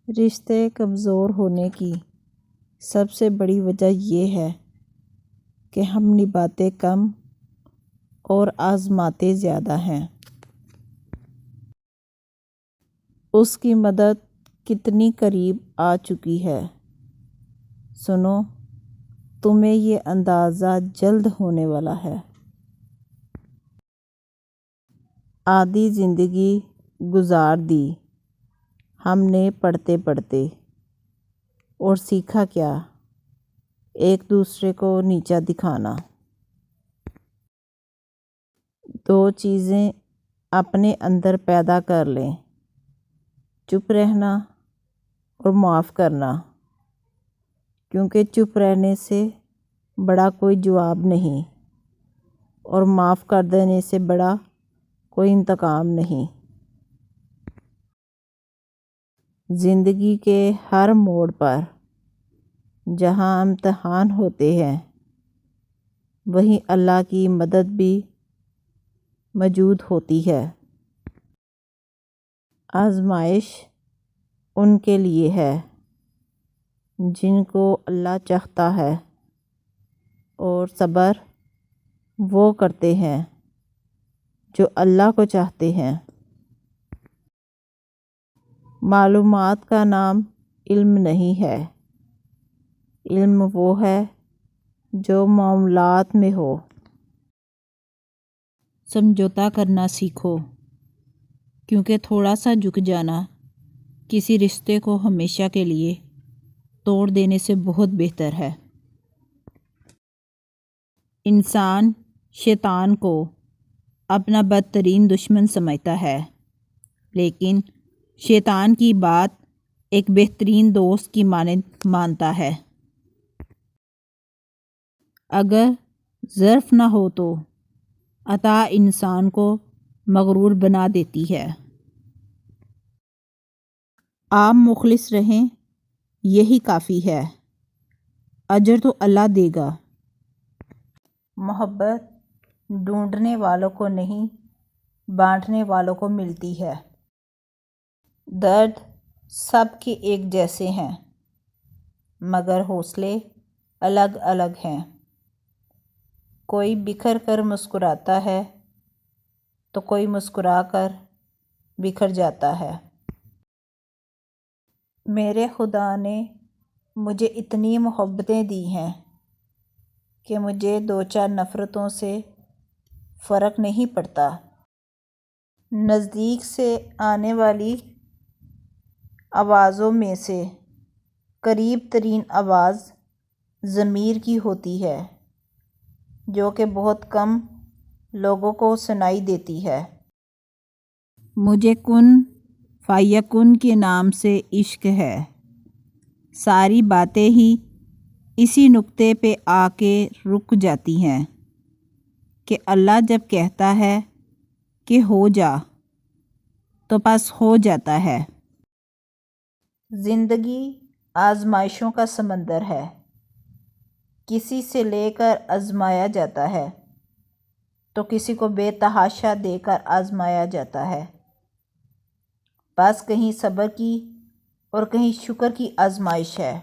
رشتے کمزور ہونے کی سب سے بڑی وجہ یہ ہے کہ ہم نبھاتے کم اور آزماتے زیادہ ہیں۔ اس کی مدد کتنی قریب آ چکی ہے، سنو، تمہیں یہ اندازہ جلد ہونے والا ہے۔ آدھی زندگی گزار دی ہم نے پڑھتے پڑھتے، اور سیکھا کیا؟ ایک دوسرے کو نیچا دکھانا۔ دو چیزیں اپنے اندر پیدا کر لیں، چپ رہنا اور معاف کرنا، کیونکہ چپ رہنے سے بڑا کوئی جواب نہیں، اور معاف کر دینے سے بڑا کوئی انتقام نہیں۔ زندگی کے ہر موڑ پر جہاں امتحان ہوتے ہیں، وہیں اللہ کی مدد بھی موجود ہوتی ہے۔ آزمائش ان کے لیے ہے جن کو اللہ چاہتا ہے، اور صبر وہ کرتے ہیں جو اللہ کو چاہتے ہیں۔ معلومات کا نام علم نہیں ہے، علم وہ ہے جو معاملات میں ہو۔ سمجھوتا کرنا سیکھو، کیونکہ تھوڑا سا جھک جانا کسی رشتے کو ہمیشہ کے لیے توڑ دینے سے بہت بہتر ہے۔ انسان شیطان کو اپنا بدترین دشمن سمجھتا ہے، لیکن شیطان کی بات ایک بہترین دوست کی مانند مانتا ہے۔ اگر ظرف نہ ہو تو عطا انسان کو مغرور بنا دیتی ہے۔ آپ مخلص رہیں، یہی کافی ہے، اجر تو اللہ دے گا۔ محبت ڈھونڈنے والوں کو نہیں، بانٹنے والوں کو ملتی ہے۔ درد سب کے ایک جیسے ہیں، مگر حوصلے الگ الگ ہیں۔ کوئی بکھر کر مسکراتا ہے تو کوئی مسکرا کر بکھر جاتا ہے۔ میرے خدا نے مجھے اتنی محبتیں دی ہیں کہ مجھے دو چار نفرتوں سے فرق نہیں پڑتا۔ نزدیک سے آنے والی آوازوں میں سے قریب ترین آواز ضمیر کی ہوتی ہے، جو کہ بہت کم لوگوں کو سنائی دیتی ہے۔ مجھے کن فیکن کے نام سے عشق ہے، ساری باتیں ہی اسی نقطے پہ آ کے رک جاتی ہیں کہ اللہ جب کہتا ہے کہ ہو جا تو بس ہو جاتا ہے۔ زندگی آزمائشوں کا سمندر ہے، کسی سے لے کر آزمایا جاتا ہے تو کسی کو بے تحاشا دے کر آزمایا جاتا ہے۔ بس کہیں صبر کی اور کہیں شکر کی آزمائش ہے۔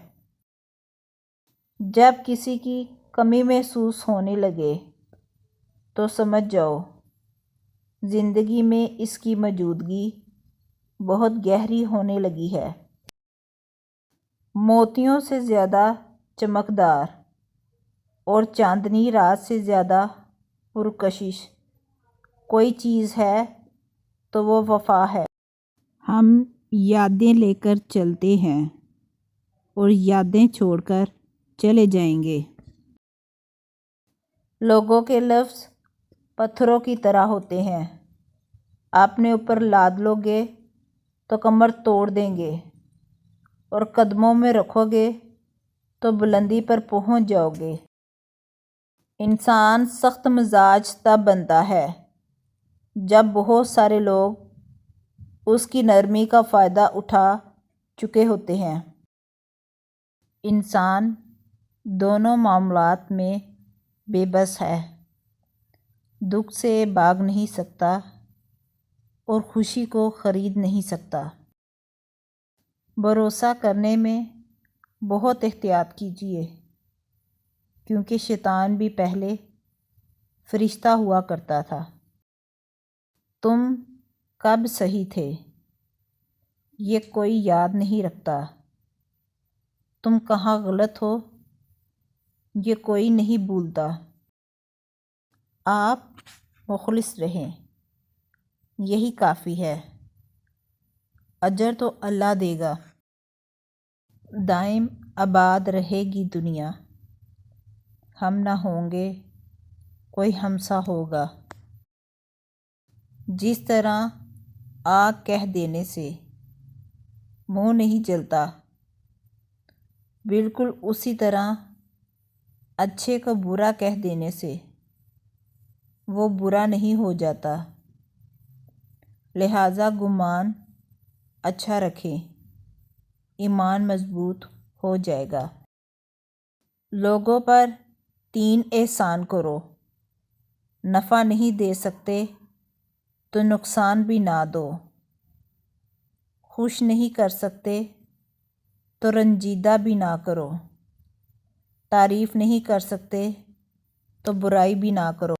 جب کسی کی کمی محسوس ہونے لگے تو سمجھ جاؤ زندگی میں اس کی موجودگی بہت گہری ہونے لگی ہے۔ موتیوں سے زیادہ چمکدار اور چاندنی رات سے زیادہ پرکشش کوئی چیز ہے تو وہ وفا ہے۔ ہم یادیں لے کر چلتے ہیں اور یادیں چھوڑ کر چلے جائیں گے۔ لوگوں کے لفظ پتھروں کی طرح ہوتے ہیں، اپنے اوپر لاد لو گے تو کمر توڑ دیں گے، اور قدموں میں رکھو گے تو بلندی پر پہنچ جاؤ گے۔ انسان سخت مزاج تب بنتا ہے جب بہت سارے لوگ اس کی نرمی کا فائدہ اٹھا چکے ہوتے ہیں۔ انسان دونوں معاملات میں بے بس ہے، دکھ سے بھاگ نہیں سکتا اور خوشی کو خرید نہیں سکتا۔ بھروسہ کرنے میں بہت احتیاط کیجیے، کیونکہ شیطان بھی پہلے فرشتہ ہوا کرتا تھا۔ تم کب صحیح تھے یہ کوئی یاد نہیں رکھتا، تم کہاں غلط ہو یہ کوئی نہیں بھولتا۔ آپ مخلص رہیں، یہی کافی ہے، اجر تو اللہ دے گا۔ دائم آباد رہے گی دنیا، ہم نہ ہوں گے کوئی ہمسا ہوگا۔ جس طرح آگ کہہ دینے سے منہ نہیں جلتا، بالکل اسی طرح اچھے کو برا کہہ دینے سے وہ برا نہیں ہو جاتا۔ لہٰذا گمان اچھا رکھیں، ایمان مضبوط ہو جائے گا۔ لوگوں پر 3 احسان کرو، نفع نہیں دے سکتے تو نقصان بھی نہ دو، خوش نہیں کر سکتے تو رنجیدہ بھی نہ کرو، تعریف نہیں کر سکتے تو برائی بھی نہ کرو۔